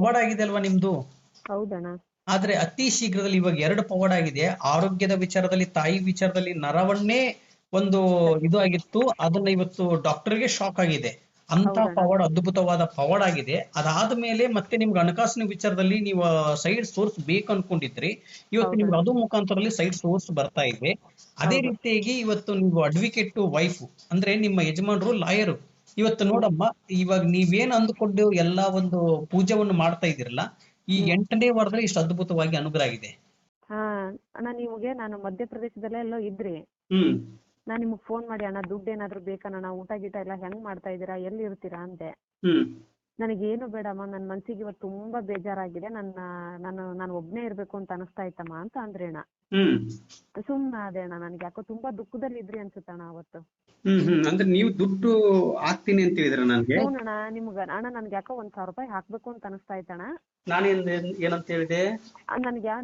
ಪವಾಡ ಆಗಿದೆ ಅಲ್ವಾ ನಿಮ್ದು. ಹೌದಣ್ಣ. ಆದ್ರೆ ಅತಿ ಶೀಘ್ರದಲ್ಲಿ ಇವಾಗ 2 ಪವಾಡ ಆಗಿದೆ. ಆರೋಗ್ಯದ ವಿಚಾರದಲ್ಲಿ, ತಾಯಿ ವಿಚಾರದಲ್ಲಿ ನರವನ್ನೇ ಒಂದು ಇದು ಆಗಿತ್ತು, ಅದನ್ನ ಇವತ್ತು ಡಾಕ್ಟರ್ಗೆ ಶಾಕ್ ಆಗಿದೆ. ಅಂತ ಹೌದಣ್ಣ. ಪವಾಡ, ಅದ್ಭುತವಾದ ಪವಾಡ ಆಗಿದೆ. ಅದಾದ ಮೇಲೆ ಮತ್ತೆ ನಿಮ್ಗೆ ಹಣಕಾಸಿನ ವಿಚಾರದಲ್ಲಿ ನೀವು ಸೈಡ್ ಸೋರ್ಸ್ ಬೇಕು ಅನ್ಕೊಂಡಿದ್ರಿ, ಇವತ್ತು ನಿಮ್ಗೆ ಹೌದಣ್ಣ. ಅದು ಮುಖಾಂತರದಲ್ಲಿ ಸೈಡ್ ಸೋರ್ಸ್ ಬರ್ತಾ ಇದೆ. ಅದೇ ಹೌದು. ರೀತಿಯಾಗಿ ಇವತ್ತು ನೀವು ಅಡ್ವೊಕೇಟ್ ವೈಫ್ ಅಂದ್ರೆ ನಿಮ್ಮ ಯಜಮಾನರು ಲಾಯರು. ಇವತ್ತು ಹ್ಮ್. ನೋಡಮ್ಮ, ಇವಾಗ ನೀವೇನ್ ಅಂದುಕೊಂಡು ಎಲ್ಲಾ ಒಂದು ಪೂಜೆವನ್ನು ಮಾಡ್ತಾ ಇದ್ದೀರಲ್ಲ, ಈ ಹ್ಮ್. 8ನೇ ವಾರದಲ್ಲಿ ಇಷ್ಟು ಅದ್ಭುತವಾಗಿ ಅನುಗ್ರಹ ಆಗಿದೆ. ಹಾ ಅಣ್ಣ, ನಿಮ್ಗೆ ನಾನು ಮಧ್ಯಪ್ರದೇಶದಲ್ಲೇ ಎಲ್ಲೋ ಇದ್ರಿ. ಹ್ಮ್ ನಾನ್ ನಿಮ್ಗ್ ಫೋನ್ ಮಾಡಿ, ಅಣ್ಣ ದುಡ್ಡು ಏನಾದ್ರು ಬೇಕಣ್ಣ, ಊಟ ಗೀಟ ಎಲ್ಲ ಹೆಂಗ್ ಮಾಡ್ತಾ ಇದೀರಾ, ಎಲ್ಲಿ ಇರ್ತೀರಾ ಅಂದೆ. ಹ್ಮ್ ನನಗೇನು ಬೇಡಮ್ಮ, ನನ್ ಮನ್ಸಿಗೆ ಇವತ್ತು ತುಂಬಾ ಬೇಜಾರಾಗಿದೆ, ನಾನು ಒಬ್ನೇ ಇರ್ಬೇಕು ಅಂತ ಅನಿಸ್ತಾ ಇತ್ತಮ್ಮ ಅಂತ ಅಂದ್ರೇಣ. ಹ್ಮ್ ಸುಮ್ನೆ ಅದೇ ಅಣ್ಣ, ನನ್ಗೆ ಯಾಕೋ ತುಂಬಾ ದುಃಖದಲ್ಲಿ ಇದ್ರಿ ಅನ್ಸುತ್ತಣ್ಣ ಅವತ್ತು. ಅಂದ್ರೆ ನೀವು ದುಡ್ಡು ಹಾಕ್ತೀನಿ ಅಂತ ಹೇಳಿದ್ರ ನನ್ಗೆ. ಹ್ಞೂನಣ್ಣ, ಅಣ್ಣ ನನ್ಗೆ ಯಾಕೋ 1,000 ರೂಪಾಯಿ ಹಾಕ್ಬೇಕು ಅಂತ ಅನಿಸ್ತಾ ಇತ್ತಣ್ಣ. ಏನಂತ ಹೇಳಿದೆ?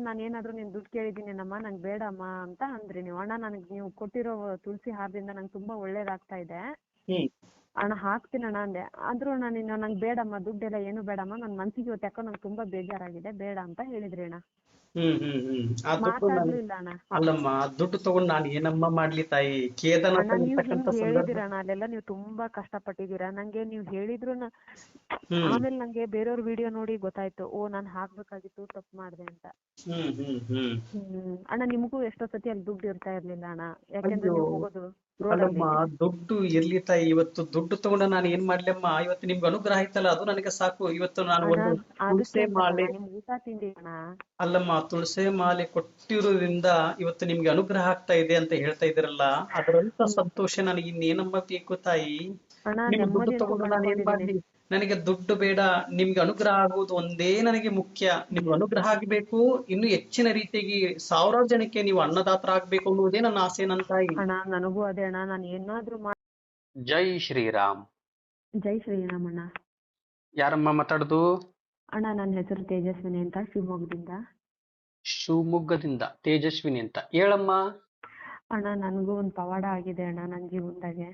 ನಾನು ಏನಾದ್ರು ನಿನ್ ದುಡ್ಡು ಕೇಳಿದ್ದೀನೇನಮ್ಮ, ನಂಗೆ ಬೇಡಮ್ಮ ಅಂತ ಅಂದ್ರಿ ನೀವು. ಅಣ್ಣ, ನನಗೆ ನೀವು ಕೊಟ್ಟಿರೋ ತುಳಸಿ ಹಾರದಿಂದ ನಂಗೆ ತುಂಬಾ ಒಳ್ಳೇದಾಗ್ತಾ ಇದೆ ಹ್ಮ್ ಅಣ್ಣ, ಹಾಕ್ತೀನಣ್ಣ ಅಂದೆ. ಆದ್ರೂ ನಂಗೆ ಬೇಡಮ್ಮ, ದುಡ್ಡೆಲ್ಲ ಏನು ಬೇಡಮ್ಮ, ನನ್ನ ಮನ್ಸಿಗೆ ಇವತ್ತು ಯಾಕೋ ನಂಗೆ ತುಂಬಾ ಬೇಜಾರಾಗಿದೆ, ಬೇಡ ಅಂತ ಹೇಳಿದ್ರಿ ಅಣ್ಣ. ಆ ದುಡ್ಡು ಮಾತಾಡ್ಲಿಲ್ಲ ಅಣ್ಣ. ಅಲ್ಲಮ್ಮ, ಆ ದುಡ್ಡು ತಗೊಂಡು ನಾನು ಏನಮ್ಮ ಮಾಡ್ಲಿ ತಾಯಿ? ಅಣ್ಣ, ಕೇದಾರನಾಥ ನೀವು ಇರ್ತಕ್ಕಂಥ ಹಿಂಗ್ ಸಂದರ್ಭ. ಹೇಳಿದಿರಣ್ಣ, ಅಲ್ಲೆಲ್ಲ ನೀವು ತುಂಬಾ ಕಷ್ಟಪಟ್ಟಿದ್ದೀರಾ. ನಂಗೆ ನೀವು ಹೇಳಿದ್ರು ಹ್ಮ್ ಆಮೇಲೆ ನಂಗೆ ಬೇರೆಯವ್ರ ವಿಡಿಯೋ ನೋಡಿ ಗೊತ್ತಾಯ್ತು, ಓ ನಾನು ಹಾಕ್ಬೇಕಾಗಿತ್ತು, ತಪ್ಪು ಮಾಡಿದೆ ಅಂತ. ಹ್ಮ್ ಹ್ಮ್ ಹ್ಮ್ ಅಣ್ಣ, ನಿಮಗೂ ಎಷ್ಟೋ ಸತಿ ಅಲ್ಲಿ ದುಡ್ಡು ಇರ್ತಾ ಇರ್ಲಿಲ್ಲ ಅಣ್ಣ, ಯಾಕೆಂದ್ರೆ ಅಯ್ಯೋ, ನೀವು ಹೋಗೋದು ಅಲ್ಲಮ್ಮ, ರೋಡಲ್ಲಿ. ದುಡ್ಡು ಇರ್ಲಿ ತಾಯಿ. ಇವತ್ತು ದುಡ್ಡು ತಗೊಂಡ ನಾನು ಏನ್ ಮಾಡ್ಲಮ್ಮ? ಇವತ್ತು ನಿಮ್ಗೆ ಅನುಗ್ರಹ ಆಯ್ತಲ್ಲ, ಅದು ನನಗೆ ಸಾಕು. ಇವತ್ತು ನಾನು ಅಣ್ಣ, ಒಂದು ಅದಕ್ಕೆ ತುಳಸೆ ಅಂತಲ್ಲ ಮಾಲೆ, ನಿಮ್ ಊಟ ತಿಂಡಿ ಅಣ್ಣ. ಅಲ್ಲಮ್ಮ, ತುಳಸೆ ಮಾಲೆ ಕೊಟ್ಟಿರೋದ್ರಿಂದ ಇವತ್ತು ನಿಮ್ಗೆ ಅನುಗ್ರಹ ಆಗ್ತಾ ಇದೆ ಅಂತ ಹೇಳ್ತಾ ಇದ್ದೀರಲ್ಲ, ಅದರಂತ ಸಂತೋಷ ನನಗೆ ಇನ್ನೇನಮ್ಮ ಬೇಕು ತಾಯಿ? ಅಣ್ಣ, ನಿಮ್ ದುಡ್ಡು ನೆಮ್ಮದಿ ಅಂತೂ ತಗೊಂಡು ನಾನು ಏನ್ ಕಳ್ಕೊಂಡಿದೀನಿ. ಮಾಡ್ಲಿ? ನನಗೆ ದುಡ್ಡು ಬೇಡ, ನಿಮ್ಗೆ ಅನುಗ್ರಹ ಆಗುವುದು ಒಂದೇ ನನಗೆ ಮುಖ್ಯ. ನಿಮ್ಗೆ ಅನುಗ್ರಹ ಆಗ್ಬೇಕು, ಇನ್ನು ಹೆಚ್ಚಿನ ರೀತಿಯಾಗಿ ಸಾವಿರಾರು ಜನಕ್ಕೆ ನೀವು ಅನ್ನದಾತರ ಆಗ್ಬೇಕು ಅನ್ನುವುದೇ ನನ್ನ ಆಸೆ, ನನ್ನ ತಾಯಿ. ಅಣ್ಣ, ನನಗೂ ಅದೇ ಅಣ್ಣ, ನಾನು ಏನಾದ್ರೂ ಜೈ ಶ್ರೀರಾಮ್. ಜೈ ಶ್ರೀರಾಮ್ ಅಣ್ಣ. ಯಾರಮ್ಮ ಮಾತಾಡುದು? ಅಣ್ಣ, ನನ್ನ ಹೆಸರು ತೇಜಸ್ವಿನಿ ಅಂತ, ಶಿವಮೊಗ್ಗದಿಂದ. ಶಿವಮೊಗ್ಗದಿಂದ ತೇಜಸ್ವಿನಿ ಅಂತ, ಹೇಳಮ್ಮ. ಅಣ್ಣ, ನನಗೂ ಒಂದು ಪವಾಡ ಆಗಿದೆ ಅಣ್ಣ ನನ್ನ ಜೀವನದಾಗೆ.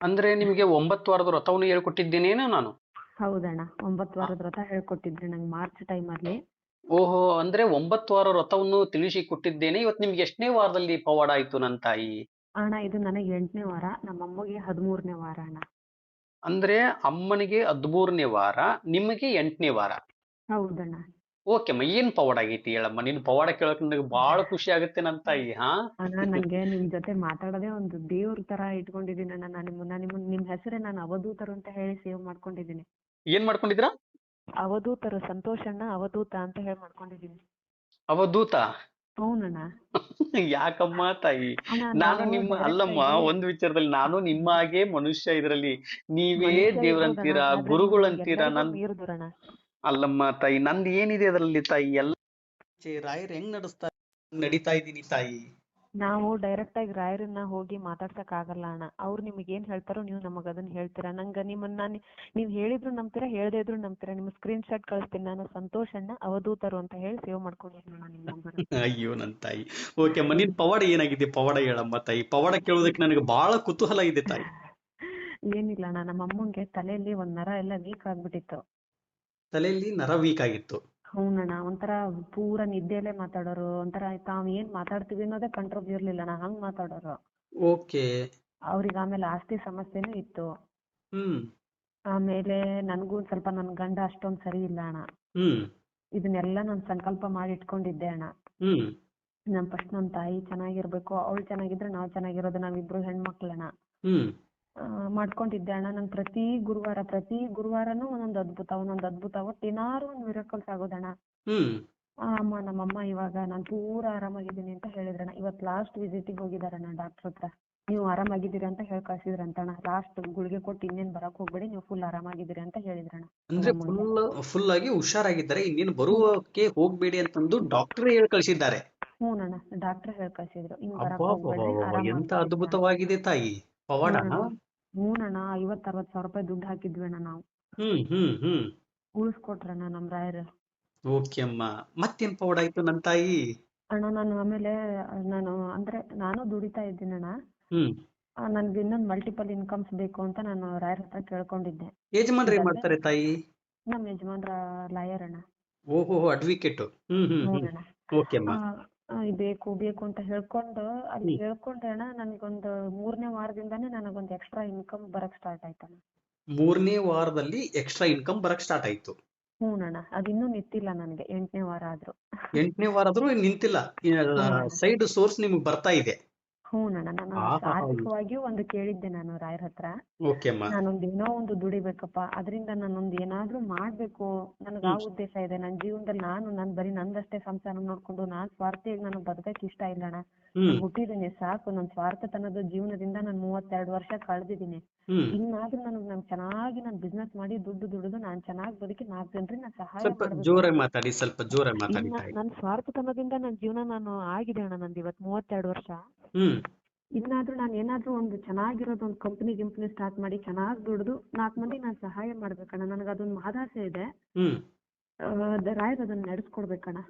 ಅಂದ್ರೆ ನಿಮ್ಗೆ 9 ವಾರದ ವ್ರತವನ್ನು ಹೇಳ್ಕೊಟ್ಟಿದ್ದೇನೇನೋ ನಾನು? ಹೌದಣ್ಣ, 9 ವಾರದ ವ್ರತ ಹೇಳ್ಕೊಟ್ಟಿದ್ರಿ ನಂಗೆ ಮಾರ್ಚ್ ಟೈಮಲ್ಲಿ. ಓಹೋ, ಅಂದ್ರೆ 9 ವಾರ ವ್ರತವನ್ನು ತಿಳಿಸಿ ಕೊಟ್ಟಿದ್ದೇನೆ. ಇವತ್ತು ನಿಮ್ಗೆ ಎಷ್ಟನೇ ವಾರದಲ್ಲಿ ಪವಾಡ ಆಯ್ತು ನನ್ನ ತಾಯಿ? ಅಣ್ಣ, ಇದು ನನಗೆ 8ನೇ ವಾರ, ನಮ್ಮಮ್ಮಗೆ 13ನೇ ವಾರ ಅಣ್ಣ. ಅಂದ್ರೆ ಅಮ್ಮನಿಗೆ 13ನೇ ವಾರ, ನಿಮಗೆ 8ನೇ ವಾರ. ಹೌದಣ್ಣ. ಓಕೆ ಅಮ್ಮ, ಏನ್ ಪವಾಡ ಆಗೈತಿ ಹೇಳಮ್ಮ? ನಿನ್ ಪವಾಡ ಕೇಳಕ್ ನನಗೆ ಬಹಳ ಖುಷಿ ಆಗುತ್ತೆ ನನ್ನ ತಾಯಿ. ಹಾ ಅಣ್ಣ, ನಂಗೆ ನಿಮ್ ಜೊತೆ ಮಾತಾಡೋದೇ ಒಂದು ದೇವ್ರ ತರ ಇಟ್ಕೊಂಡಿದೀನಿ ಅಣ್ಣ. ನಿಮ್ ಹೆಸರೇ ನಾನು ಅವಧೂತರು ಅಂತ ಹೇಳಿ ಸೇವ್ ಮಾಡ್ಕೊಂಡಿದೀನಿ. ಏನ್ ಮಾಡ್ಕೊಂಡಿದ್ರ? ಅವಧೂತರು, ಸಂತೋಷಣ್ಣ ಅವಧೂತ ಅಂತ ಹೇಳಿ ಮಾಡ್ಕೊಂಡಿದೀನಿ. ಅವಧೂತ? ಹೌನಣ್ಣ. ಯಾಕಮ್ಮ ತಾಯಿ? ಅಣ್ಣ, ನಾನು ನಾವು ನಿಮ್ಮ ಡೈರೆಕ್ಟ್ ಅಲ್ಲಮ್ಮ, ಆಗಿ ಒಂದು ವಿಚಾರದಲ್ಲಿ ನಾನು ನಿಮ್ಮ ಹಾಗೆ ಮನುಷ್ಯ. ಇದರಲ್ಲಿ ನೀವೇ ಮನುಷ್ಯ ಇರ್ಬೋದಣ್ಣ, ದೇವ್ರಂತೀರಾ, ಆದ್ರೆ ನೀವು ಗುರುಗಳಂತೀರಾ. ಎಲ್ಲರಿಗೂ ಮೀರಿದ್ರಣ್ಣ. ಅಲ್ಲಮ್ಮ ತಾಯಿ, ನಂದು ಏನಿದೆ ಅದರಲ್ಲಿ ತಾಯಿ? ಎಲ್ಲ ರಾಯರ್ ಹೆಂಗ್ ನಡೀತಾ ಇದ್ದೀನಿ ತಾಯಿ. ನಾವು ಡೈರೆಕ್ಟ್ ಆಗಿ ರಾಯರನ್ನ ಹೋಗಿ ಮಾತಾಡ್ಸಕ್ ಆಗಲ್ಲ ಅಣ್ಣ. ಅವ್ರು ನಿಮಗೆ ಏನ್ ಹೇಳ್ತಾರೋ ನೀವು ನಮಗ್ ಅದನ್ನ ಹೇಳ್ತೀರಾ. ನಂಗೆ ನೀವ್ ಹೇಳಿದ್ರು ನಂಬ್ತೀರಾ, ಹೇಳ್ದೇ ಇದ್ರು ನಂಬ್ತೀರಾ. ನಿಮ್ ಸ್ಕ್ರೀನ್ ಶಾಟ್ ಕಳಿಸ್ತೀನಿ, ನಾನು ಸಂತೋಷಣ್ಣ ಅವಧೂತರು ಅಂತ ಹೇಳಿ ಸೇವ್ ಮಾಡ್ಕೊಂಡಿದ್ದೀನಿ ಅಣ್ಣ ನಿಮ್ಮ ನಂಬರ್. ಅಯ್ಯೋ ನನ್ ತಾಯಿ. ಓಕೆ ಅಮ್ಮ, ನಿನ್ ಪವಾಡ ಏನಾಗಿದೆ? ಪವಾಡ ಹೇಳಮ್ಮ ತಾಯಿ. ಪವಾಡ ಕೇಳೋದಕ್ಕೆ ನನಗೆ ಬಹಳ ಕುತೂಹಲ ಇದೆ ತಾಯಿ. ಏನಿಲ್ಲ ಅಣ್ಣ, ನಮ್ಮ ಅಮ್ಮಂಗೆ ತಲೆಯಲ್ಲಿ ಒಂದ್ ನರ ಎಲ್ಲ ವೀಕ್ ಆಗ್ಬಿಟ್ಟಿತ್ತು. ತಲೆಯಲ್ಲಿ ನರ ವೀಕ್ ಆಗಿತ್ತು? ಹೌನಣ್ಣ, ಒಂಥರ ಪೂರಾ ನಿದ್ದೆಯಲ್ಲೇ ಮಾತಾಡೋರು, ಒಂಥರ ತಾವ್ ಏನ್ ಮಾತಾಡ್ತೀವಿ ಅನ್ನೋದೇ ಕಂಟ್ರೋಲ್ ಇರ್ಲಿಲ್ಲ ಅಣ್ಣ, ಹಂಗ್ ಮಾತಾಡೋರು. ಓಕೆ. ಅವ್ರಿಗೆ ಆಮೇಲೆ ಆಸ್ತಿ ಸಮಸ್ಯೆನೂ ಇತ್ತು. ಹ್ಮ್ ಆಮೇಲೆ ನನ್ಗೂ ಸ್ವಲ್ಪ ನನ್ ಗಂಡ ಅಷ್ಟೊಂದ್ ಸರಿ ಇಲ್ಲ ಅಣ್ಣ. ಹ್ಮ್ ಇದನ್ನೆಲ್ಲ ನಾನ್ ಸಂಕಲ್ಪ ಮಾಡಿ ಇಟ್ಕೊಂಡಿದ್ದೆ ಅಣ್ಣ. ಹ್ಮ್ ಫಸ್ಟ್ ನಮ್ ತಾಯಿ ಚೆನ್ನಾಗಿರ್ಬೇಕು, ಅವಳು ಚೆನ್ನಾಗಿದ್ರೆ ನಾವ್ ಚೆನ್ನಾಗಿರೋದು, ನಾವಿಬ್ರು ಹೆಣ್ಮಕ್ಳಣ್ಣ. ಹ್ಮ್ ಮಾಡ್ಕೊಂಡಿದ್ದೆ ಅಣ್ಣ. ನನ್ ಪ್ರತಿ ಗುರುವಾರನೂ ಒಂದೊಂದ್ ಅದ್ಭುತ, ಒಟ್ಟು ಏನಾರು ಒಂದ್ ಮಿರಾಕಲ್ಸ್ ಆಗೋದಣ್ಣ. ಹ್ಮ್ ನಮ್ಮಮ್ಮ ಇವಾಗ ನಾನ್ ಪೂರಾ ಆರಾಮಾಗಿದ್ದೀನಿ ಅಂತ ಹೇಳಿದ್ರಣ್ಣ. ಇವತ್ ಲಾಸ್ಟ್ ವಿಸಿಟಿಗೆ ಹೋಗಿದಾರಣ್ಣ ಡಾಕ್ಟರ್ ಹತ್ರ. ನೀವು ಆರಾಮಾಗಿದ್ದೀರಿ ಅಂತ ಹೇಳಿ ಕಳ್ಸಿದ್ರಂತಣ್ಣ. ಲಾಸ್ಟ್ ಗುಳಿಗೆ ಕೊಟ್ಟು ಇನ್ನೇನ್ ಬರಕ್ ಹೋಗ್ಬೇಡಿ, ನೀವು ಫುಲ್ ಆರಾಮಾಗಿದ್ದೀರಿ ಅಂತ ಹೇಳಿದ್ರಣ್ಣ. ಅಂದ್ರೆ ಫುಲ್ ಆಗಿ ಹುಷಾರಾಗಿದ್ದಾರೆ, ಇನ್ನೇನು ಬರುವಕ್ಕೆ ಹೋಗ್ಬೇಡಿ ಅಂತಂದು ಡಾಕ್ಟರ್ ಹೇಳಿ ಕಳಿಸಿದ್ದಾರೆ. ಹ್ಞೂನಣ್ಣ, ಡಾಕ್ಟರ್ ಹೇಳಿ ಕಳ್ಸಿದ್ರು, ಇನ್ ಬರಕ್ ಹೋಗ್ಬೇಡ್ರಿ, ಅಬ್ಬಬ್ಬಬ್ಬಬ್ಬ, ಎಂತ ಆರಾಮಾಗಿದ್ದೀರಿ ಅಂತ. ಅದ್ಭುತವಾಗಿದೆ ತಾಯಿ ಪವಾಡ. ಹ್ಞೂನಣ್ಣ, 50-60 ಸಾವಿರ ರೂಪಾಯಿ ದುಡ್ಡು ಹಾಕಿದ್ವಿ ಅಣ್ಣ ನಾವು. ಹ್ಮ್ ಹ್ಮ್ ಹ್ಮ್ ಉಳಿಸ್ಕೊಟ್ರಣ್ಣ ನಮ್ ರಾಯರು. ಓಕೆ ಅಮ್ಮ, ಮತ್ತೇನ್ ಪವಾಡ ಆಯ್ತು ನನ್ ತಾಯಿ? ಅಣ್ಣ, ನಾನು ದುಡಿತಾ ಇದ್ದೀನಣ್ಣ. ಹ್ಮ್ ನನ್ಗೆ ಇನ್ನೊಂದು ಮಲ್ಟಿಪಲ್ ಇನ್ಕಮ್ಸ್ ಬೇಕು ಅಂತ ನಾನು ರಾಯರ್ ಹತ್ರ ಕೇಳ್ಕೊಂಡಿದ್ದೆ. ಯಜಮಾನ್ರು ಏನ್ ಮಾಡ್ತಾರೆ ತಾಯಿ? ನಮ್ಮ ಯಜಮಾನ್ರ ಲಾಯರ್ ಅಣ್ಣ. ಓಹೋ, ಅಡ್ವೊಕೇಟ್. ಹ್ಞೂನಣ್ಣ. ಓಕೆ ಅಮ್ಮ. ಬೇಕು ಬೇಕು ಅಂತ ಹೇಳ್ಕೊಂಡು ಅಲ್ಲಿ ಹ್ಮ್ ಹೇಳ್ಕೊಂಡೆ ಅಣ್ಣ. ನನಗೊಂದು 3ನೇ ವಾರದಿಂದಾನೇ ನನಗೊಂದು ಎಕ್ಸ್ಟ್ರಾ ಇನ್ಕಮ್ ಬರಕ್ ಸ್ಟಾರ್ಟ್ ಆಯ್ತಣ್ಣ. 3ನೇ ವಾರದಲ್ಲಿ ಎಕ್ಸ್ಟ್ರಾ ಇನ್ಕಮ್ ಬರಕ್ ಸ್ಟಾರ್ಟ್ ಆಯ್ತು. ಹ್ಞೂನಣ್ಣ. ಅದಿನ್ನೂ ನಿಂತಿಲ್ಲ ನನಗೆ, 8ನೇ ವಾರ ಆದ್ರೂ. 8ನೇ ವಾರ ಆದ್ರೂ ನಿಂತಿಲ್ಲ, ಹ್ಞೂನಣ್ಣ. ಸೈಡ್ ಸೋರ್ಸ್ ನಿಮ್ಗೆ ಬರ್ತಾ ಇದೆ. ಹ್ಞೂನಣ್ಣ. ನಾನು ಆಹಾ. ಆರ್ಥಿಕವಾಗಿಯೂ ಒಂದು ಕೇಳಿದ್ದೆ ನಾನು ರಾಯರ ಹತ್ರ. ಓಕೆ ಅಮ್ಮ. ನಾನೊಂದೇನೋ ಒಂದು ದುಡಿಬೇಕಪ್ಪ, ಅದರಿಂದ ನಾನೊಂದು ಏನಾದ್ರೂ ಮಾಡ್ಬೇಕು, ನನಗೆ ಆ ಹ್ಮ್ ಉದ್ದೇಶ ಇದೆ. ನನ್ನ ಜೀವನದಲ್ಲಿ ನಾನು ಬರೀ ನಂದಷ್ಟೇ ಸಂಸಾರ ನೋಡ್ಕೊಂಡು ನಾನು ಸ್ವಾರ್ಥಿಯಾಗಿ ನನಗೆ ಬದುಕಕ್ಕೆ ಇಷ್ಟ ಇಲ್ಲಣ್ಣ. ನಾನು ಹ್ಮ್ ಹುಟ್ಟಿದ್ದೀನಿ ಸಾಕು. ನನ್ನ ಸ್ವಾರ್ಥತನದ ಜೀವನದಿಂದ ನಾನು 32 ವರ್ಷ ಕಳೆದಿದ್ದೀನಿ. ಹ್ಮ್ ಇನ್ನಾದ್ರೂ ನಾನು ಚೆನ್ನಾಗಿ ನಾನು ಬಿಸ್ನೆಸ್ ಮಾಡಿ ದುಡ್ಡು ದುಡಿದು ನಾನು ಚೆನ್ನಾಗಿ ಬದುಕಿ 4 ಜನರಿಗೆ ನಾನು ಸಹಾಯ ಸ್ವಲ್ಪ ಮಾಡ್ಬೇಕು. ಜೋರಾಗಿ ಮಾತಾಡಿ, ಸ್ವಲ್ಪ ಜೋರಾಗಿ ಮಾತಾಡಿ ತಾಯಿ. ನನ್ನ ಸ್ವಾರ್ಥತನದಿಂದ ನನ್ನ ಜೀವನ ನಾನು ಆಗಿದೆ ಅಣ್ಣ. ನಂದು ಇವತ್ತು 32 ವರ್ಷ. ಹ್ಮ್ ಇನ್ನಾದ್ರೂ ನಾನು ಏನಾದ್ರೂ ಒಂದು ಚೆನ್ನಾಗಿರೋದು ಒಂದು ಕಂಪನಿ ಸ್ಟಾರ್ಟ್ ಮಾಡಿ ಚೆನ್ನಾಗಿ ದುಡಿದು 4 ಮಂದಿಗೆ ನಾನು ಸಹಾಯ ಮಾಡ್ಬೇಕಣ್ಣ. ನನಗೆ ಅದೊಂದು ಮಹದಾಸೆ ಇದೆ. ಹ್ಮ್ ರಾಯರ್ ಅದನ್ನ ನಡೆಸ್ಕೊಡ್ಬೇಕಣ್ಣ.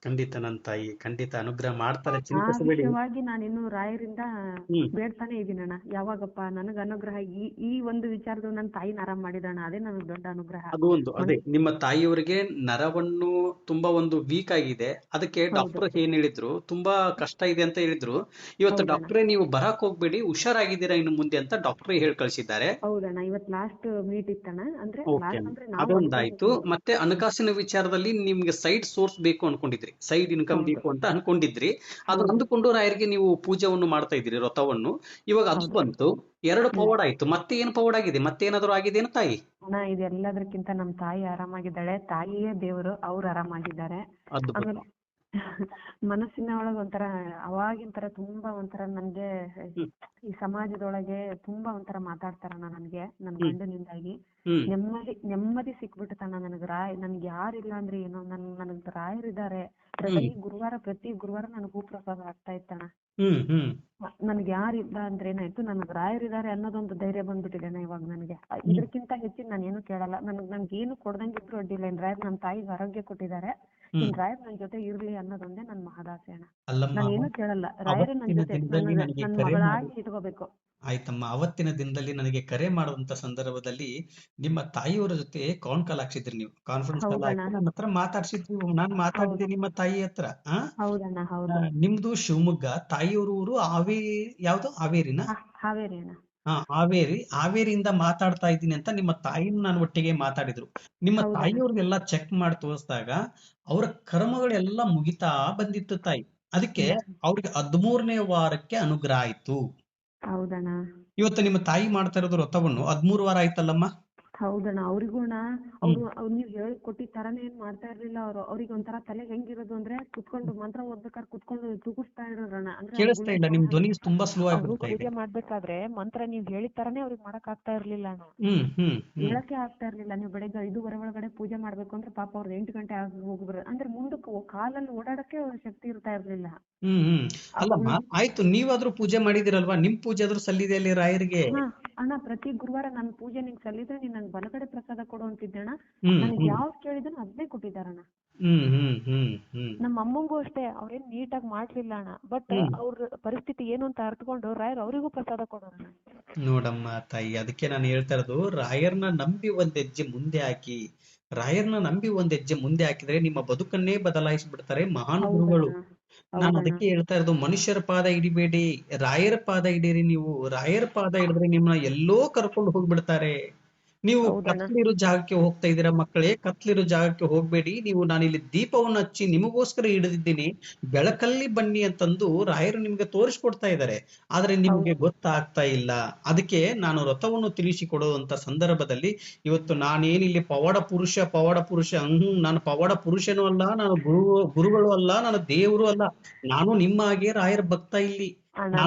ಖಂಡಿತ ನನ್ನ ತಾಯಿ, ಖಂಡಿತ ಅನುಗ್ರಹ ಮಾಡ್ತಾರೆ, ಆ ಚಿಂತಿಸಬೇಡಿ. ವಿಷಯವಾಗಿ ನಾನಿನ್ನು ರಾಯರಿಂದ ಹ್ಮ್ ಬೇಡ್ತಾನೆ ಇದೀನಣ್ಣ. ಯಾವಾಗಪ್ಪ ನನಗ ಅನುಗ್ರಹ ಈ ಒಂದು ವಿಚಾರದಲ್ಲಿ ನನ್ನ ತಾಯಿನ ಆರಾಮ್ ಮಾಡಿದಣ್ಣ, ಅದೇ ನನಗೆ ದೊಡ್ಡ ಅನುಗ್ರಹ. ಅದು ಒಂದು ಅದೇ ನಿಮ್ಮ ತಾಯಿಯವರಿಗೆ ನರವನ್ನು ತುಂಬಾ ಒಂದು ವೀಕ್ ಆಗಿದೆ. ಅದಕ್ಕೆ ಹೌದು. ಡಾಕ್ಟರ್ ಏನ್ ಹೇಳಿದ್ರು, ತುಂಬಾ ಕಷ್ಟ ಇದೆ ಅಂತ ಹೇಳಿದ್ರು. ಇವತ್ತು ಹೌದಣ್ಣ. ಡಾಕ್ಟ್ರೇ ನೀವು ಬರಕ್ ಹೋಗ್ಬೇಡಿ, ಹುಷಾರಾಗಿದ್ದೀರಾ ಇನ್ನು ಮುಂದೆ ಅಂತ ಡಾಕ್ಟ್ರೇ ಹೇಳಿ ಕಳಿಸಿದ್ದಾರೆ. ಹೌದಣ್ಣ. ಇವತ್ತು ಲಾಸ್ಟ್ ಮೀಟ್ ಇತ್ತಣ್ಣ. ಅಂದ್ರೆ ಓಕೆ, ಲಾಸ್ಟ್ ಅಂದ್ರೆ ನಾವು ಅದೊಂದಾಯ್ತು. ಅನ್ಕೊಂಡಿದ್ದು. ಮತ್ತೆ ಹಣಕಾಸಿನ ವಿಚಾರದಲ್ಲಿ ನಿಮ್ಗೆ ಸೈಡ್ ಸೋರ್ಸ್ ಬೇಕು ಅನ್ಕೊಂಡಿದ್ರಿ, ಸೈಡ್ ಇನ್ಕಮ್ ಹೌದು ಬೇಕು ಅಂತ ಅನ್ಕೊಂಡಿದ್ರಿ. ಅದು ಹೌದು ಅಂದುಕೊಂಡು ರಾಯರಿಗೆ ನೀವು ಪೂಜೆಯನ್ನು ಮಾಡ್ತಾ ಇದ್ದೀರಿ, ವ್ರತವನ್ನು. ಇವಾಗ ಅದು ಹೌದು. ಬಂತು, 2 ಪವಾಡ ಆಯ್ತು. ಮತ್ತೆ ಏನು ಪವಾಡ ಆಗಿದೆ? ಮತ್ತೆ ಏನಾದ್ರು ಆಗಿದೆಯೇನು ತಾಯಿ? ಅಣ್ಣ ಇದೆಲ್ಲದಕ್ಕಿಂತ ನಮ್ಮ ತಾಯಿ ಆರಾಮಾಗಿದ್ದಾಳೆ. ತಾಯಿಯೇ ದೇವರು, ಅವ್ರು ಆರಾಮಾಗಿದ್ದಾರೆ. ಅದ್ಭುತ. ಆಮೇಲೆ ಮನಸ್ಸಿನ ಒಳಗೆ ಒಂಥರ ಅವಾಗಿನ ತರ ತುಂಬಾ ಒಂಥರ ನನ್ಗೆ ಹ್ಮ್ ಈ ಸಮಾಜದೊಳಗೆ ತುಂಬಾ ಒಂಥರ ಮಾತಾಡ್ತಾರಣ್ಣ ನನ್ಗೆ, ನನ್ ಹ್ಮ್ ಗಂಡನಿಂದಾಗಿ. ಹ್ಮ್ ನೆಮ್ಮದಿ ಸಿಕ್ಬಿಟ್ಟತಣ್ಣ ನನಗೆ. ನನ್ಗೆ ಯಾರಿಲ್ಲ ಅಂದ್ರೆ ಏನು, ನನಗ್ ರಾಯರಿದ್ದಾರೆ. ಹ್ಮ್ ಪ್ರತಿ ಗುರುವಾರ ನನಗೆ ಹೂಪ್ರಸಾದ ಆಗ್ತಾ ಇತ್ತಣ್ಣ. ಹ್ಮ್ ಹ್ಮ್ ನನ್ಗೆ ಯಾರಿಲ್ಲ ಅಂದ್ರೆ ಏನಾಯ್ತು, ನನಗ್ ರಾಯರಿದ್ದಾರೆ ಅನ್ನೋದೊಂದು ಧೈರ್ಯ ಬಂದ್ಬಿಟ್ಟಿದೆ ಇವಾಗ ನನಗೆ. ಇದಕ್ಕಿಂತ ಹೆಚ್ಚಿನ ನಾನು ಏನು ಕೇಳಲ್ಲ. ನನ್ಗೆ ಏನು ಕೊಡ್ದಂಗಿದ್ರು ಅಡ್ಡಿಲ್ಲ. ಇನ್ ರಾಯರ್ ನನ್ನ ತಾಯಿಗೆ ಆರೋಗ್ಯ ಕೊಟ್ಟಿದ್ದಾರೆ. ಇನ್ ರಾಯರ್ ನನ್ ಜೊತೆ ಇರ್ಲಿ ಅನ್ನೋದೊಂದೇ ನನ್ ಮಹದಾಸೆ ಅಣ್ಣ. ಅಲ್ಲಮ್ಮ, ನಾನು ಏನು ಕೇಳಲ್ಲ. ರಾಯರೇ ನನ್ ಅವತ್ತಿನ ಜೊತೆ ದಿನದಲ್ಲಿ ನನಗೆ ನನ್ ಕರೆ ಮಾಡಿ, ಮಗಳಾಗಿ ಇಟ್ಕೋಬೇಕು. ಆಯ್ತಮ್ಮ, ಅವತ್ತಿನ ದಿನದಲ್ಲಿ ನನಗೆ ಕರೆ ಮಾಡುವಂತ ಸಂದರ್ಭದಲ್ಲಿ ನಿಮ್ಮ ತಾಯಿಯವರ ಜೊತೆ ಕಾಲ್ ಹಾಕ್ಸಿದ್ರಿ, ನೀವು ಕಾನ್ಫರೆನ್ಸ್ ಕಾಲ್ ಹೌದಣ್ಣ. ಹಾಕಿ ನನ್ನ ಹತ್ರ ಮಾತಾಡ್ಸಿದ್ರಿ. ನಾನು ಮಾತಾಡಿದ್ದೆ ಹೌದು ನಿಮ್ಮ ತಾಯಿ ಹತ್ರ. ಹೌದಣ್ಣ. ಹೌದು. ನಿಮ್ದು ಶಿವಮೊಗ್ಗ, ತಾಯಿಯವರು ಊರು ಯಾವ್ದು ಹಾವೇರಿನಾ? ಹಾವೇರಿ ಅಣ್ಣ. ಹಾವೇರಿಯಿಂದ ಮಾತಾಡ್ತಾ ಇದ್ದೀನಿ ಅಂತ ನಿಮ್ಮ ತಾಯಿನ ನಾನು ಒಟ್ಟಿಗೆ ಮಾತಾಡಿದ್ರು. ನಿಮ್ಮ ಹೌದಣ್ಣ. ತಾಯಿಯವ್ರನ್ನೆಲ್ಲ ಚೆಕ್ ಮಾಡಿ ತೋರಿಸಿದಾಗ ಅವರ ಕರ್ಮಗಳೆಲ್ಲ ಮುಗಿತಾ ಬಂದಿತ್ತು ತಾಯಿ. ಅದಕ್ಕೆ ಅವ್ರಿಗೆ 13ನೇ ವಾರಕ್ಕೆ ಅನುಗ್ರಹ ಆಯ್ತು. ಹೌದಣ್ಣ. ಇವತ್ತು ನಿಮ್ಮ ತಾಯಿ ಮಾಡ್ತಾ ಇರೋದು ವ್ರತವನ್ನು 13 ವಾರ ಆಯ್ತಲ್ಲಮ್ಮ. ಹೌದಣ್ಣ. ಅವ್ರಿಗೂಣ ಅವ್ರು ನೀವ್ ಹೇಳಿ ಕೊಟ್ಟಿದ್ ತರಾನೇ ಏನ್ ಮಾಡ್ತಾ ಇರ್ಲಿಲ್ಲ. ಅವ್ರಿಗೆ ಒಂಥರ ತಲೆ ಹೆಂಗಿರೋದು ಅಂದ್ರೆ, ಕುತ್ಕೊಂಡು ಮಂತ್ರ ಓದ್ಬೇಕಾದ್ರೆ ಕುತ್ಕೊಂಡು ತೂಗಿಸ್ತಾ ಇರೋರಣ್ಣ. ಅಂದ್ರೆ ಕೇಳಿಸ್ತಾ ಇಲ್ಲ, ನಿಮ್ ಧ್ವನಿ ತುಂಬಾ ಸ್ಲೋ ಆಗಿ ಅವ್ರು ಬರ್ತಾ ಇದೆ. ಪೂಜೆ ಮಾಡ್ಬೇಕಾದ್ರೆ ಮಂತ್ರ ನೀವ್ ಹೇಳಿದ ತರಾನೇ ಅವ್ರಿಗೆ ಮಾಡಕ್ ಆಗ್ತಾ ಇರ್ಲಿಲ್ಲ ಅಣ್ಣ. ಹ್ಮ್ ಹ್ಮ್ ಹ್ಮ್ ಹೇಳಕ್ಕೆ ಆಗ್ತಾ ಇರ್ಲಿಲ್ಲ. ನೀವು ಬೆಳಗ್ಗೆ 5:15 ಒಳಗಡೆ ಪೂಜೆ ಮಾಡ್ಬೇಕು ಅಂದ್ರೆ ಪಾಪ ಅವ್ರದ್ದು 8 ಗಂಟೆ ಆಗಿ ಹೋಗ್ಬಿಡ್ರೆ ಅಂದ್ರೆ ಮುಂದಕ್ಕೆ ಕಾಲಲ್ಲಿ ಓಡಾಡಕ್ಕೆ ಶಕ್ತಿ ಇರ್ತಾ ಇರ್ಲಿಲ್ಲ. ಹ್ಮ್ ಅಲ್ಲಮ್ಮ, ಆಯ್ತು, ನೀವಾದ್ರೂ ಪೂಜೆ ಮಾಡಿದಿರಲ್ವಾ? ನಿಮ್ ಪೂಜೆ ಆದ್ರೂ ಸಲ್ಲಿದೆ ಅಲ್ಲಿ ರಾಯರಿಗೆ. ಅಣ್ಣ ಪ್ರತಿ ಗುರುವಾರ ನನ್ನ ಪೂಜೆ ನಿಂಗೆ ಸಲ್ಲಿದ್ರೆ ನೀನ್ ನಂಗೆ ಬಲಗಡೆ ಪ್ರಸಾದ ಕೊಡು ಅಂತಿದ್ದೆ ಅಣ್ಣ. ಹ್ಮ್ ನನಗೆ ಹ್ಮ್ ಯಾವ್ದು ಕೇಳಿದನೋ ಅದನ್ನೇ ಕೊಟ್ಟಿದ್ದಾರಣ್ಣ. ಹ್ಮ್ ಹ್ಮ್ ಹ್ಮ್ ಹ್ಮ್ ನಮ್ಮ ಅಮ್ಮಂಗೂ ಅಷ್ಟೇ. ಅವ್ರೇನ್ ನೀಟಾಗಿ ಮಾಡ್ಲಿಲ್ಲ ಅಣ್ಣ. ಬಟ್ ಅವ್ರ ಪರಿಸ್ಥಿತಿ ಏನು ಅಂತ ಅರ್ಥಕೊಂಡು ರಾಯರ್ ಅವರಿಗೂ ಪ್ರಸಾದ ಕೊಡೋಣ. ನೋಡಮ್ಮ ತಾಯಿ, ಅದಕ್ಕೆ ನಾನು ಹೇಳ್ತಾ ಇರೋದು, ರಾಯರ್ನ ನಂಬಿ ಒಂದ್ ಹೆಜ್ಜೆ ಮುಂದೆ ಹಾಕಿ. ರಾಯರ್ನ ನಂಬಿ ಒಂದ್ ಹೆಜ್ಜೆ ಮುಂದೆ ಹಾಕಿದ್ರೆ ನಿಮ್ಮ ಬದುಕನ್ನೇ ಬದಲಾಯಿಸ್ಬಿಡ್ತಾರೆ ಮಹಾನ್ ಗುರುಗಳು. ನಾನು ಅದಕ್ಕೆ ಹೇಳ್ತಾ ಇರೋದು, ಮನುಷ್ಯರ ಪಾದ ಹಿಡಿಬೇಡಿ, ರಾಯರ ಪಾದ ಹಿಡೀರಿ. ನೀವು ರಾಯರ ಪಾದ ಹಿಡಿದ್ರೆ ನಿಮ್ಮನ್ನ ಎಲ್ಲೋ ಕರ್ಕೊಂಡು ಹೋಗ್ಬಿಡ್ತಾರೆ. ನೀವು ಕತ್ಲಿರೋ ಜಾಗಕ್ಕೆ ಹೋಗ್ತಾ ಇದ್ದೀರಾ ಮಕ್ಕಳೇ, ಕತ್ಲಿರೋ ಜಾಗಕ್ಕೆ ಹೋಗ್ಬೇಡಿ. ನಾನಿಲ್ಲಿ ದೀಪವನ್ನು ಹಚ್ಚಿ ನಿಮಗೋಸ್ಕರ ಹಿಡಿದಿದ್ದೀನಿ, ಬೆಳಕಲ್ಲಿ ಬನ್ನಿ ಅಂತಂದು ರಾಯರು ನಿಮ್ಗೆ ತೋರಿಸ್ಕೊಡ್ತಾ ಇದ್ದಾರೆ. ಆದ್ರೆ ನಿಮ್ಗೆ ಗೊತ್ತಾಗ್ತಾ ಇಲ್ಲ. ಅದಕ್ಕೆ ನಾನು ವ್ರತವನ್ನು ತಿಳಿಸಿಕೊಡುವಂತ ಸಂದರ್ಭದಲ್ಲಿ ಇವತ್ತು ನಾನೇನಿಲ್ಲಿ ಪವಾಡ ಪುರುಷ ನಾನು ಪವಾಡ ಪುರುಷನೂ ಅಲ್ಲ, ನಾನು ಗುರುಗಳು ಅಲ್ಲ, ನಾನು ದೇವರು ಅಲ್ಲ. ನಾನು ನಿಮ್ಮ ಹಾಗೆ ರಾಯರ ಭಕ್ತ ಇಲ್ಲಿ.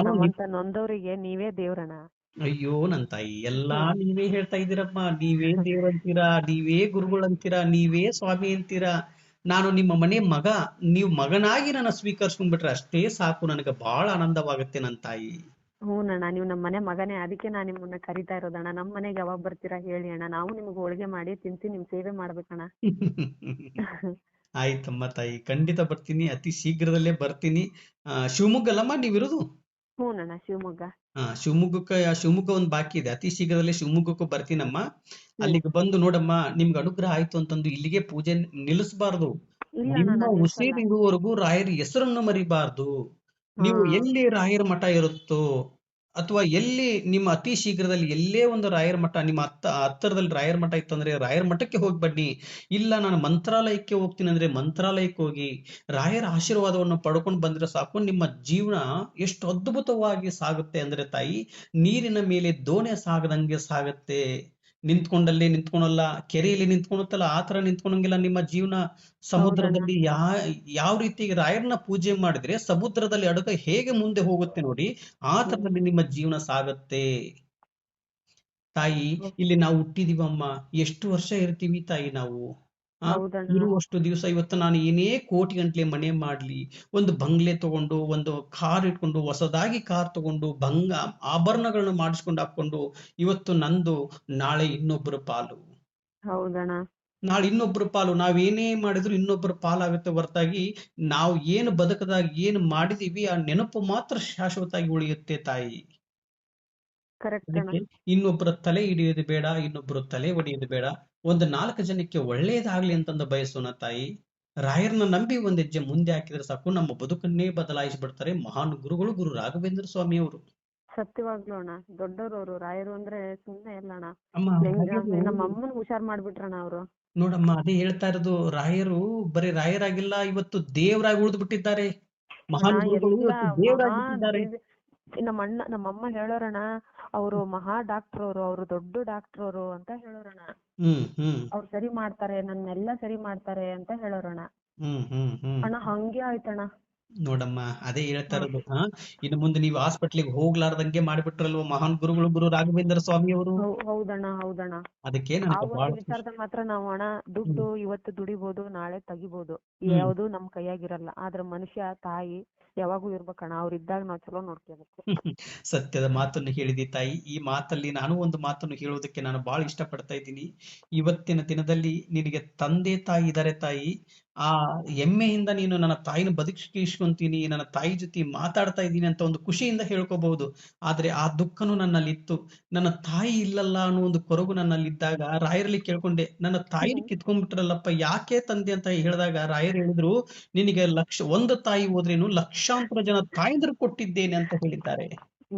ನೊಂದವರಿಗೆ ನೀವೇ ದೇವ್ರಣ್ಣ. ಅಯ್ಯೋ ನನ್ ತಾಯಿ, ಎಲ್ಲಾ ನೀವೇ ಹೇಳ್ತಾ ಇದ್ದೀರಮ್ಮ. ನೀವೇ ದೇವ್ರಂತೀರಾ, ನೀವೇ ಗುರುಗಳಂತೀರಾ, ನೀವೇ ಸ್ವಾಮಿ ಅಂತೀರಾ. ನಾನು ನಿಮ್ಮ ಮನೆ ಮಗ, ನೀವು ಮಗನಾಗಿ ನನ್ನ ಸ್ವೀಕರಿಸ್ಕೊಂಡ್ಬಿಟ್ರೆ ಅಷ್ಟೇ ಸಾಕು, ನನಗೆ ಬಹಳ ಆನಂದವಾಗುತ್ತೆ ನನ್ ತಾಯಿ. ಹ್ಞೂನಣ್ಣ, ನೀವು ನಮ್ಮ ಮನೆ ಮಗನೇ. ಅದಕ್ಕೆ ನಾನು ನಿಮ್ಮನ್ನ ಕರಿತಾ ಇರೋದಣ್ಣ. ನಮ್ಮ ಮನೆಗೆ ಯಾವಾಗ ಬರ್ತೀರಾ ಹೇಳಿ ಅಣ್ಣ. ನಾವು ನಿಮ್ಗೆ ಹೋಳಿಗೆ ಮಾಡಿ ತಿನ್ಸಿ ನಿಮ್ ಸೇವೆ ಮಾಡ್ಬೇಕಣ್ಣ. ಆಯ್ತಮ್ಮ ತಾಯಿ, ಖಂಡಿತ ಬರ್ತೀನಿ, ಅತಿ ಶೀಘ್ರದಲ್ಲೇ ಬರ್ತೀನಿ. ಶಿವಮೊಗ್ಗ ಅಲ್ಲಮ್ಮ ನೀವಿರೋದು? ಹ್ಞೂನಣ್ಣ, ಶಿವಮೊಗ್ಗ. ಶಿವಮೊಗ್ಗ ಒಂದ್ ಬಾಕಿ ಇದೆ, ಅತಿ ಶೀಘ್ರದಲ್ಲೇ ಶಿವಮೊಗ್ಗಕ್ಕೂ ಬರ್ತೀನಮ್ಮ. ಅಲ್ಲಿಗೆ ಬಂದು ನೋಡಮ್ಮ ನಿಮ್ಗೆ ಅನುಗ್ರಹ ಆಯ್ತು ಅಂತಂದು ಇಲ್ಲಿಗೆ ಪೂಜೆ ನಿಲ್ಲಿಸಬಾರ್ದು. ಇಲ್ಲ ಅಣ್ಣ, ನಿಮ್ಮ ನಾನ್ ನಿಲ್ಸಲ್ಲ. ಉಸಿರಿರುವವರೆಗೂ ರಾಯರ ಹೆಸರನ್ನು ಮರಿಬಾರ್ದು. ಹಾ ನೀವು ಎಲ್ಲಿ ರಾಯರ ಮಠ ಇರುತ್ತೋ ಅಥವಾ ಎಲ್ಲಿ ನಿಮ್ಮ ಅತಿ ಶೀಘ್ರದಲ್ಲಿ ಎಲ್ಲೇ ಒಂದು ರಾಯರ ಮಠ ನಿಮ್ಮ ಹತ್ತರದಲ್ಲಿ ರಾಯರ ಮಠ ಇತ್ತಂದ್ರೆ ರಾಯರ ಮಠಕ್ಕೆ ಹೋಗಿ ಬನ್ನಿ. ಇಲ್ಲ ನಾನು ಮಂತ್ರಾಲಯಕ್ಕೆ ಹೋಗ್ತೀನಿ ಅಂದ್ರೆ ಮಂತ್ರಾಲಯಕ್ಕೆ ಹೋಗಿ ರಾಯರ ಆಶೀರ್ವಾದವನ್ನು ಪಡ್ಕೊಂಡು ಬಂದ್ರೆ ಸಾಕು. ನಿಮ್ಮ ಜೀವನ ಎಷ್ಟು ಅದ್ಭುತವಾಗಿ ಸಾಗುತ್ತೆ ಅಂದ್ರೆ ತಾಯಿ, ನೀರಿನ ಮೇಲೆ ದೋಣಿ ಸಾಗದಂಗೆ ಸಾಗತ್ತೆ. ನಿಂತ್ಕೊಂಡಲ್ಲಿ ನಿಂತ್ಕೊಳಲ್ಲ, ಕೆರೆಯಲ್ಲಿ ನಿಂತ್ಕೊಳುತ್ತಲ್ಲ ಆ ತರ ನಿಂತ್ಕೊಳಂಗಿಲ್ಲ ನಿಮ್ಮ ಜೀವನ. ಹೌದಣ್ಣ. ಸಮುದ್ರದಲ್ಲಿ ಯಾವ ರೀತಿ ರಾಯರನ್ನ ಪೂಜೆ ಮಾಡಿದ್ರೆ ಸಮುದ್ರದಲ್ಲಿ ಅಡಗ ಹೇಗೆ ಮುಂದೆ ಹೋಗುತ್ತೆ ನೋಡಿ, ಆ ತರದಲ್ಲಿ ನಿಮ್ಮ ಜೀವನ ಸಾಗತ್ತೆ. ತಾಯಿ, ಇಲ್ಲಿ ನಾವು ಹುಟ್ಟಿದೀವಮ್ಮ, ಎಷ್ಟು ವರ್ಷ ಇರ್ತೀವಿ ತಾಯಿ ನಾವು? ಹೌದಣ್ಣ. ಇರುವಷ್ಟು ದಿವಸ ಇವತ್ತು ನಾನು ಏನೇ ಕೋಟಿ ಗಂಟ್ಲೆ ಮನೆ ಮಾಡ್ಲಿ, ಒಂದು ಬಂಗ್ಲೆ ತಗೊಂಡು ಒಂದು ಕಾರ್ ಇಟ್ಕೊಂಡು ಹೊಸದಾಗಿ ಕಾರ್ ತಗೊಂಡು ಆಭರಣಗಳನ್ನ ಮಾಡಿಸ್ಕೊಂಡು ಹಾಕೊಂಡು ಇವತ್ತು ನಂದು, ನಾಳೆ ಇನ್ನೊಬ್ಬರ ಪಾಲು. ಹೌದಣ್ಣ. ನಾಳೆ ಇನ್ನೊಬ್ಬರ ಪಾಲು. ನಾವೇನೇ ಮಾಡಿದ್ರು ಇನ್ನೊಬ್ಬರ ಪಾಲಾಗುತ್ತೆ ಹೊರತಾಗಿ ನಾವು ಏನು ಬದುಕದಾಗ ಏನು ಮಾಡಿದೀವಿ ಆ ನೆನಪು ಮಾತ್ರ ಶಾಶ್ವತವಾಗಿ ಉಳಿಯುತ್ತೆ ತಾಯಿ. ಕರೆಕ್ಟ್ ಅಣ್ಣ. ಅದಕ್ಕೆ ಇನ್ನೊಬ್ಬರ ತಲೆ ಹಿಡಿಯೋದು ಬೇಡ, ಇನ್ನೊಬ್ಬರ ತಲೆ ಒಡೆಯೋದು ಬೇಡ. ಒಂದು 4 ಜನಕ್ಕೆ ಒಳ್ಳೇದಾಗ್ಲಿ ಅಂತಂದು ಬಯಸೋಣ ತಾಯಿ. ರಾಯರನ್ನ ನಂಬಿ ಒಂದ್ ಹೆಜ್ಜೆ ಮುಂದೆ ಹಾಕಿದ್ರೆ ಸಾಕು, ನಮ್ಮ ಬದುಕನ್ನೇ ಬದಲಾಯಿಸಿಬಿಡ್ತಾರೆ ಮಹಾನ್ ಗುರುಗಳು, ಗುರು ರಾಘವೇಂದ್ರ ಸ್ವಾಮಿ ಅವರು. ಸತ್ಯವಾಗ್ಲೂ ಅಣ್ಣ, ದೊಡ್ಡವರು ರಾಯರು ಅಂದ್ರೆ ಸುಮ್ನೆ ಇಲ್ಲ ಅಣ್ಣ. ಅಮ್ಮ ಅಂದ್ರೆ ನಮ್ಮ ಅಮ್ಮನ ಹುಷಾರ್ ಮಾಡ್ಬಿಟ್ರಣ್ಣ ಅವ್ರು. ನೋಡಮ್ಮ, ಅದೇ ಹೇಳ್ತಾ ಇರೋದು, ರಾಯರು ಬರೀ ರಾಯರಾಗಿಲ್ಲ, ಇವತ್ತು ದೇವರಾಗಿ ಉಳಿದು ಬಿಟ್ಟಿದ್ದಾರೆ. ಮಹಾನ್ ಗುರುಗಳು ಇವತ್ತು ದೇವರಾಗಿ ಬಿಟ್ಟಿದ್ದಾರೆ. ನಮ್ಮಮ್ಮ ಹೇಳೋರಣ್ಣ, ಅವರು ಮಹಾ ಡಾಕ್ಟರ್ ಅವರು ದೊಡ್ಡ ಡಾಕ್ಟರ್ ಅವರು ಅಂತ ಹೇಳೋರಣ್ಣ. ಅವ್ರು ಸರಿ ಮಾಡ್ತಾರೆ, ನನ್ನೆಲ್ಲ ಸರಿ ಮಾಡ್ತಾರೆ ಅಂತ ಹೇಳೋರಣ್ಣ. ಅಣ್ಣ ಹಂಗೆ ಆಯ್ತಣ್ಣ. ನೋಡಮ್ಮ, ಅದೇ ಹೇಳ್ತಾ ಇರೋದು. ಇನ್ನು ಮುಂದೆ ನೀವು ಹಾಸ್ಪಿಟ್ಲಿಗೆ ಹೋಗ್ಲಾರ್ದಂಗೆ ಮಾಡಿಬಿಟ್ರಲ್ವ ಮಹಾನ್ ಗುರುಗಳು, ಗುರು ರಾಘವೇಂದ್ರ ಸ್ವಾಮಿ ಅವರು. ಹೌದಣ್ಣ, ಹೌದಣ್ಣ. ಅದಕ್ಕೆ ಆ ಒಂದು ವಿಚಾರದಲ್ಲಿ ಮಾತ್ರ ನಾವು ಅಣ್ಣ, ದುಡ್ಡು ಇವತ್ತು ದುಡಿಬಹುದು, ನಾಳೆ ತೆಗಿಬಹುದು, ಯಾವುದು ನಮ್ ಕೈಯಾಗಿರಲ್ಲ. ಆದ್ರೆ ಮನುಷ್ಯ ತಾಯಿ ಯಾವಾಗೂ ಇರ್ಬೇಕಣ್ಣ, ಅವ್ರ ಇದ್ದಾಗ ನಾವ್ ಚಲೋ ನೋಡ್ಕೋಬೇಕು. ಸತ್ಯದ ಮಾತನ್ನು ಹೇಳಿದಿ ತಾಯಿ. ಈ ಮಾತಲ್ಲಿ ನಾನು ಒಂದು ಮಾತನ್ನು ಹೇಳೋದಕ್ಕೆ ನಾನು ಬಹಳ ಇಷ್ಟಪಡ್ತಾ ಇದ್ದೀನಿ. ಇವತ್ತಿನ ದಿನದಲ್ಲಿ ನಿನಗೆ ತಂದೆ ತಾಯಿ ಇದ್ದಾರೆ ತಾಯಿ. ಆ ಹೆಮ್ಮೆಯಿಂದ ನೀನು ನನ್ನ ತಾಯಿನ ಬದುಕಿಸ್ಕೊಂತೀನಿ, ನನ್ನ ತಾಯಿ ಜೊತೆ ಮಾತಾಡ್ತಾ ಇದ್ದೀನಿ ಅಂತ ಒಂದು ಖುಷಿಯಿಂದ ಹೇಳ್ಕೋಬಹುದು. ಆದ್ರೆ ಆ ದುಃಖನು ನನ್ನಲ್ಲಿತ್ತು. ನನ್ನ ತಾಯಿ ಇಲ್ಲಲ್ಲ ಅನ್ನೋ ಒಂದು ಕೊರಗು ನನ್ನಲ್ಲಿದ್ದಾಗ ರಾಯರಲ್ಲಿ ಕೇಳ್ಕೊಂಡೆ, ನನ್ನ ತಾಯಿನ ಕಿತ್ಕೊಂಡ್ಬಿಟ್ರಲ್ಲಪ್ಪ, ಯಾಕೆ ತಂದೆ ಅಂತ ಹೇಳಿದಾಗ ರಾಯರು ಹೇಳಿದ್ರು, ನಿನಗೆ ಒಂದು ತಾಯಿ ಹೋದ್ರೇನು ಲಕ್ಷಾಂತರ ಜನ ತಾಯಂದ್ರು ಕೊಟ್ಟಿದ್ದೇನೆ ಅಂತ ಹೇಳಿದ್ದಾರೆ.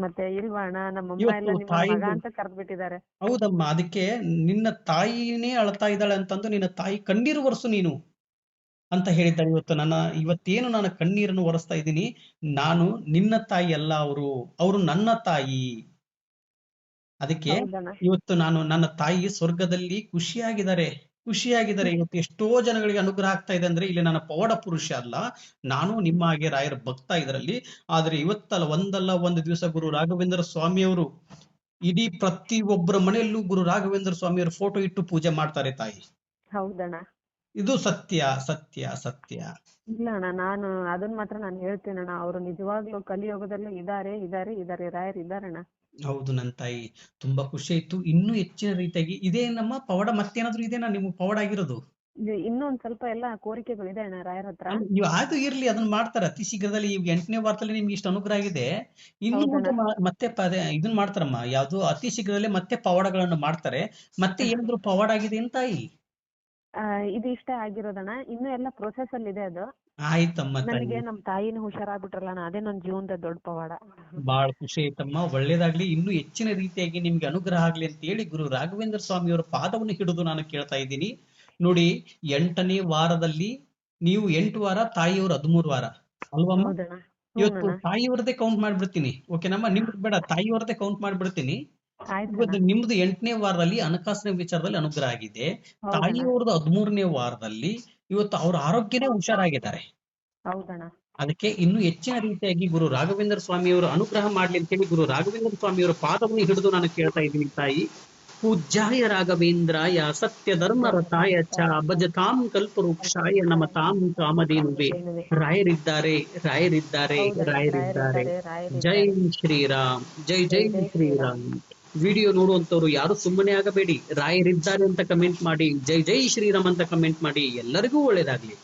ಮತ್ತೆ ಇಲ್ವಾ ಅಣ್ಣ, ನಮ್ಮಮ್ಮ ಎಲ್ಲ ನಿಮ್ಮ ಮಗ ಅಂತ ಕರೆದ್ಬಿಟ್ಟಿದ್ದಾರೆ. ಹೌದಮ್ಮ, ಅದಕ್ಕೆ ನಿನ್ನ ತಾಯಿನೇ ಅಳ್ತಾ ಇದ್ದಾಳೆ ಅಂತಂದು ನಿನ್ನ ತಾಯಿ ಕಣ್ಣೀರು ಒರೆಸು ನೀನು ಅಂತ ಹೇಳಿದ್ದಾರೆ. ಇವತ್ತೇನು ನಾನು ಕಣ್ಣೀರನ್ನು ಒರೆಸ್ತಾ ಇದ್ದೀನಿ, ನಾನು ನಿನ್ನ ತಾಯಿ ಅಲ್ಲ, ಅವರು ನನ್ನ ತಾಯಿ. ಅದಕ್ಕೆ ಇವತ್ತು ನನ್ನ ತಾಯಿ ಸ್ವರ್ಗದಲ್ಲಿ ಖುಷಿಯಾಗಿದ್ದಾರೆ. ಇವತ್ತು ಎಷ್ಟೋ ಜನಗಳಿಗೆ ಅನುಗ್ರಹ ಆಗ್ತಾ ಇದೆ ಅಂದ್ರೆ ಇಲ್ಲಿ ನನ್ನ ಪವಾಡ ಪುರುಷ ಅಲ್ಲ, ನಾನು ನಿಮ್ಮ ಹಾಗೆ ರಾಯರ ಭಕ್ತ ಇದರಲ್ಲಿ. ಆದ್ರೆ ಇವತ್ತಲ್ಲ ಒಂದಲ್ಲ ಒಂದು ದಿವಸ ಗುರು ರಾಘವೇಂದ್ರ ಸ್ವಾಮಿಯವರು ಇಡೀ ಪ್ರತಿ ಒಬ್ಬರ ಮನೆಯಲ್ಲೂ ಗುರು ರಾಘವೇಂದ್ರ ಸ್ವಾಮಿಯವರ ಫೋಟೋ ಇಟ್ಟು ಪೂಜೆ ಮಾಡ್ತಾರೆ ತಾಯಿ. ಹೌದಣ್ಣ, ಇದು ಸತ್ಯ ಸತ್ಯ ಸತ್ಯ. ಇಲ್ಲ ಅಣ್ಣ, ನಾನು ಅದನ್ನ ಮಾತ್ರ ನಾನು ಹೇಳ್ತೇನಣ್ಣ, ಅವರು ನಿಜವಾಗ್ಲೂ ಕಲಿಯುಗದಲ್ಲೂ ಇದಾರೆ ರಾಯರ್ ಇದಾರಣ್ಣ. ಹೌದು ನನ್ನ ತಾಯಿ, ತುಂಬಾ ಖುಷಿ ಆಯ್ತು. ಇನ್ನೂ ಹೆಚ್ಚಿನ ರೀತಿಯಾಗಿ ಇದೇ ನಮ್ಮ ಪವಾಡ, ಮತ್ತೇನಾದ್ರೂ ಇದೇನಾ ನಿಮ್ಗೆ ಪವಾಡ ಆಗಿರೋದು? ಇನ್ನೊಂದ್ ಸ್ವಲ್ಪ ಎಲ್ಲ ಕೋರಿಕೆಗಳು ಇದೆ ಅಣ್ಣ ರಾಯರ ಹತ್ರ. ನೀವು ಅದು ಇರ್ಲಿ, ಅದನ್ನ ಮಾಡ್ತಾರೆ ಅತಿ ಶೀಘ್ರದಲ್ಲಿ. ಈಗ 8ನೇ ವಾರದಲ್ಲಿ ನಿಮ್ಗೆ ಇಷ್ಟು ಅನುಗ್ರಹ ಆಗಿದೆ, ಇನ್ನು ಮುಂದೆ ಮತ್ತೆ ಇದನ್ನ ಮಾಡ್ತಾರಮ್ಮ. ಯಾವ್ದು ಅತಿ ಶೀಘ್ರದಲ್ಲೇ ಮತ್ತೆ ಪವಾಡಗಳನ್ನು ಮಾಡ್ತಾರೆ. ಮತ್ತೆ ಏನಾದ್ರು ಪವಾಡ ಆಗಿದೆ ಅಂತ ತಾಯಿ? ಇದು ಇಷ್ಟ ಆಗಿರೋದಣ್ಣ, ಇನ್ನು ಎಲ್ಲ ಪ್ರೊಸೆಸ್ ಅಲ್ಲಿ ಇದೆ ಅದು. ಆಯ್ತಮ್ಮ, ನನಗೆ ನಮ್ ತಾಯಿನ ಹುಷಾರಾಗ್ಬಿಟ್ರಲ್ಲ, ಅದೇ ನನ್ ಜೀವನದ ದೊಡ್ಡ ಪವಾಡ. ಬಹಳ ಖುಷಿ ಆಯ್ತಮ್ಮ, ಒಳ್ಳೇದಾಗ್ಲಿ. ಇನ್ನು ಹೆಚ್ಚಿನ ರೀತಿಯಾಗಿ ನಿಮ್ಗೆ ಅನುಗ್ರಹ ಆಗ್ಲಿ ಅಂತ ಹೇಳಿ ಗುರು ರಾಘವೇಂದ್ರ ಸ್ವಾಮಿಯವರ ಪಾದವನ್ನು ಹಿಡಿದು ನಾನು ಕೇಳ್ತಾ ಇದ್ದೀನಿ. ನೋಡಿ, 8ನೇ ವಾರದಲ್ಲಿ ನೀವು 8 ವಾರ, ತಾಯಿಯವರು 13 ವಾರ ಅಲ್ವಮ್ಮ? ಇವತ್ತು ತಾಯಿಯವರದೇ ಕೌಂಟ್ ಮಾಡ್ಬಿಡ್ತೀನಿ, ಓಕೆನಮ್ಮ? ನಿಮ್ದು ಬೇಡ, ತಾಯಿಯವರದೇ ಕೌಂಟ್ ಮಾಡ್ಬಿಡ್ತೀನಿ. ಇವತ್ತು ನಿಮ್ದು 8ನೇ ವಾರದಲ್ಲಿ ಹಣಕಾಸಿನ ವಿಚಾರದಲ್ಲಿ ಅನುಗ್ರಹ ಆಗಿದೆ. ತಾಯಿಯವ್ರದ್ದು 13ನೇ ವಾರದಲ್ಲಿ ಇವತ್ತು ಅವ್ರ ಆರೋಗ್ಯನೇ ಹುಷಾರಾಗಿದ್ದಾರೆ. ಅದಕ್ಕೆ ಇನ್ನು ಹೆಚ್ಚಿನ ರೀತಿಯಾಗಿ ಗುರು ರಾಘವೇಂದ್ರ ಸ್ವಾಮಿಯವರು ಅನುಗ್ರಹ ಮಾಡ್ಲಿ ಅಂತ ಹೇಳಿ ಗುರು ರಾಘವೇಂದ್ರ ಸ್ವಾಮಿಯವರ ಪಾದವನ್ನು ಹಿಡಿದು ನಾನು ಕೇಳ್ತಾ ಇದ್ದೀನಿ ತಾಯಿ. ಪೂಜ್ಯಾಯ ರಾಘವೇಂದ್ರಾಯ ಸತ್ಯ ಧರ್ಮ ರಥಾಯ ಚ ಭಜತಾಂ ಕಲ್ಪವೃಕ್ಷಾಯ ನಮತಾಂ ಕಾಮಧೇನುವೆ. ರಾಯರಿದ್ದಾರೆ, ರಾಯರಿದ್ದಾರೆ, ರಾಯರಿದ್ದಾರೆ. ಜೈ ಶ್ರೀರಾಮ್, ಜೈ ಜೈ ಶ್ರೀರಾಮ್. ವಿಡಿಯೋ ನೋಡುವಂತವ್ರು ಯಾರು ಸುಮ್ಮನೆ ಆಗಬೇಡಿ, ರಾಯರಿದ್ದಾರೆ ಅಂತ ಕಮೆಂಟ್ ಮಾಡಿ, ಜೈ ಜೈ ಶ್ರೀರಾಮ್ ಅಂತ ಕಮೆಂಟ್ ಮಾಡಿ. ಎಲ್ಲರಿಗೂ ಒಳ್ಳೇದಾಗ್ಲಿ.